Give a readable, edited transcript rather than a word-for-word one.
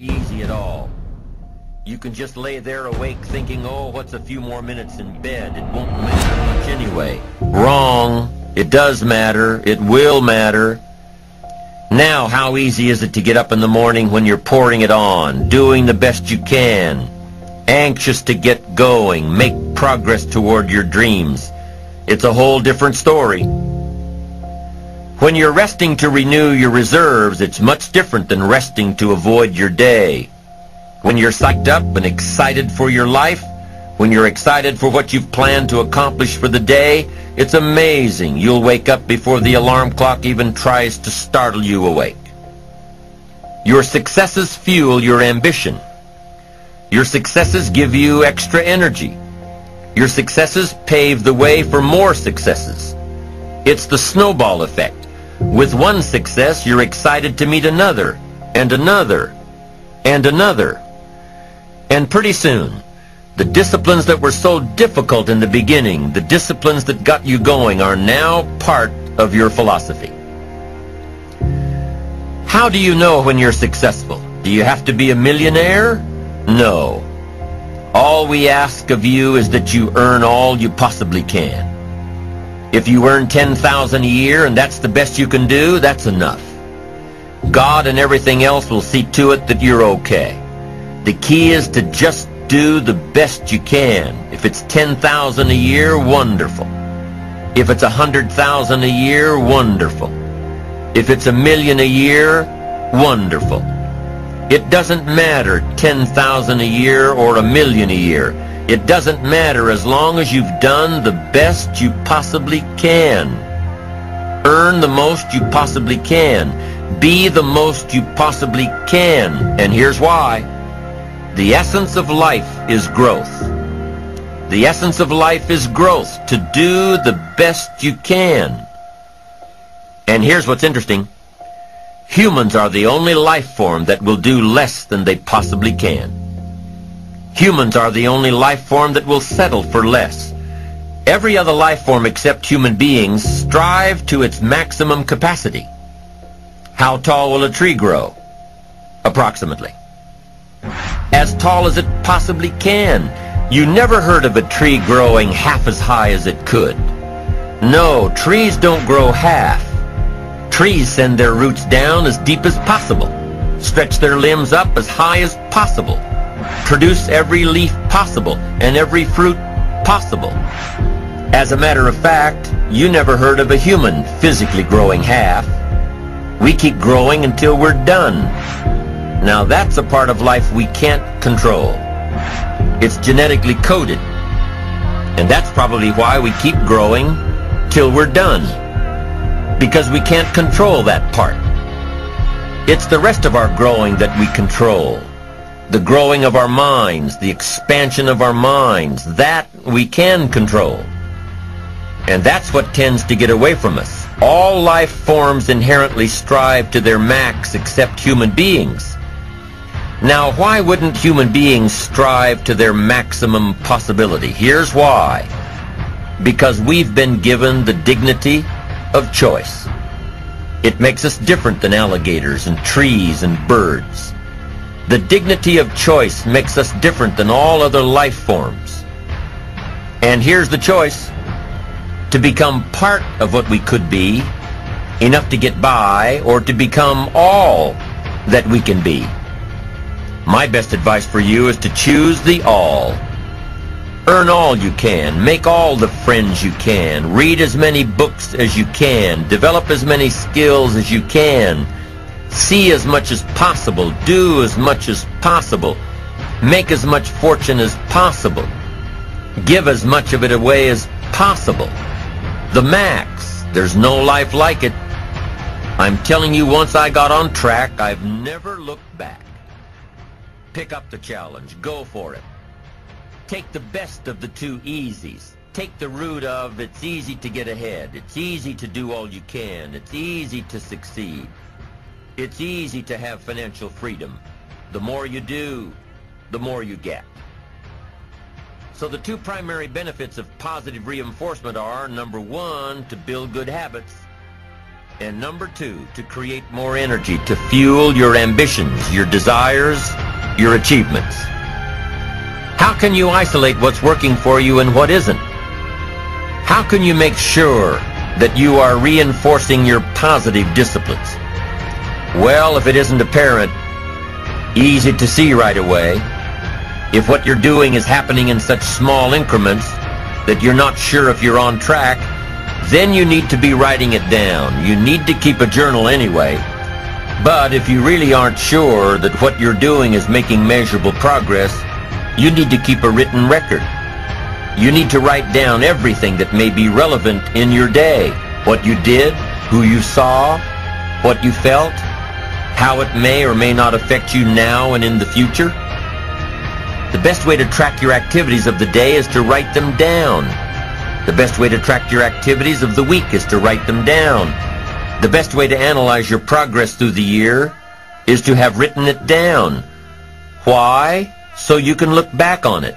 Easy at all. You can just lay there awake thinking, oh, what's a few more minutes in bed? It won't matter much anyway. Wrong. It does matter. It will matter. Now, how easy is it to get up in the morning when you're pouring it on, doing the best you can, anxious to get going, make progress toward your dreams? It's a whole different story. When you're resting to renew your reserves, it's much different than resting to avoid your day. When you're psyched up and excited for your life, when you're excited for what you've planned to accomplish for the day, it's amazing. You'll wake up before the alarm clock even tries to startle you awake. Your successes fuel your ambition. Your successes give you extra energy. Your successes pave the way for more successes. It's the snowball effect. With one success, you're excited to meet another, and another, and another. And pretty soon, the disciplines that were so difficult in the beginning, the disciplines that got you going, are now part of your philosophy. How do you know when you're successful? Do you have to be a millionaire? No. All we ask of you is that you earn all you possibly can. If you earn $10,000 a year and that's the best you can do, that's enough. God and everything else will see to it that you're okay. The key is to just do the best you can. If it's $10,000 a year, wonderful. If it's $100,000 a year, wonderful. If it's $1 million a year, wonderful. It doesn't matter $10,000 a year or $1 million a year. It doesn't matter as long as you've done the best you possibly can. Earn the most you possibly can. Be the most you possibly can. And here's why. The essence of life is growth. The essence of life is growth, to do the best you can. And here's what's interesting. Humans are the only life form that will do less than they possibly can. Humans are the only life form that will settle for less. Every other life form except human beings strive to its maximum capacity. How tall will a tree grow? Approximately. As tall as it possibly can. You never heard of a tree growing half as high as it could. No, trees don't grow half. Trees send their roots down as deep as possible, stretch their limbs up as high as possible, produce every leaf possible and every fruit possible. As a matter of fact, you never heard of a human physically growing half. We keep growing until we're done. Now that's a part of life we can't control. It's genetically coded. And that's probably why we keep growing till we're done. Because we can't control that part. It's the rest of our growing that we control. The growing of our minds, the expansion of our minds, that we can control. And that's what tends to get away from us. All life forms inherently strive to their max except human beings. Now, why wouldn't human beings strive to their maximum possibility? Here's why. Because we've been given the dignity of choice. It makes us different than alligators and trees and birds. The dignity of choice makes us different than all other life forms. And here's the choice: to become part of what we could be, enough to get by, or to become all that we can be. My best advice for you is to choose the all. Earn all you can, make all the friends you can, read as many books as you can, develop as many skills as you can, see as much as possible, do as much as possible, make as much fortune as possible, give as much of it away as possible. The max. There's no life like it. I'm telling you, once I got on track, I've never looked back. Pick up the challenge. Go for it. Take the best of the two easies. Take the route of it's easy to get ahead. It's easy to do all you can. It's easy to succeed. It's easy to have financial freedom. The more you do, the more you get. So the two primary benefits of positive reinforcement are, number one, to build good habits, And number 2, to create more energy to fuel your ambitions, your desires, your achievements. How can you isolate what's working for you and what isn't? How can you make sure that you are reinforcing your positive disciplines? Well, if it isn't apparent, easy to see right away, if what you're doing is happening in such small increments that you're not sure if you're on track, then you need to be writing it down. You need to keep a journal anyway. But if you really aren't sure that what you're doing is making measurable progress, you need to keep a written record. You need to write down everything that may be relevant in your day. What you did, who you saw, what you felt, how it may or may not affect you now and in the future. The best way to track your activities of the day is to write them down. The best way to track your activities of the week is to write them down. The best way to analyze your progress through the year is to have written it down. Why? So you can look back on it.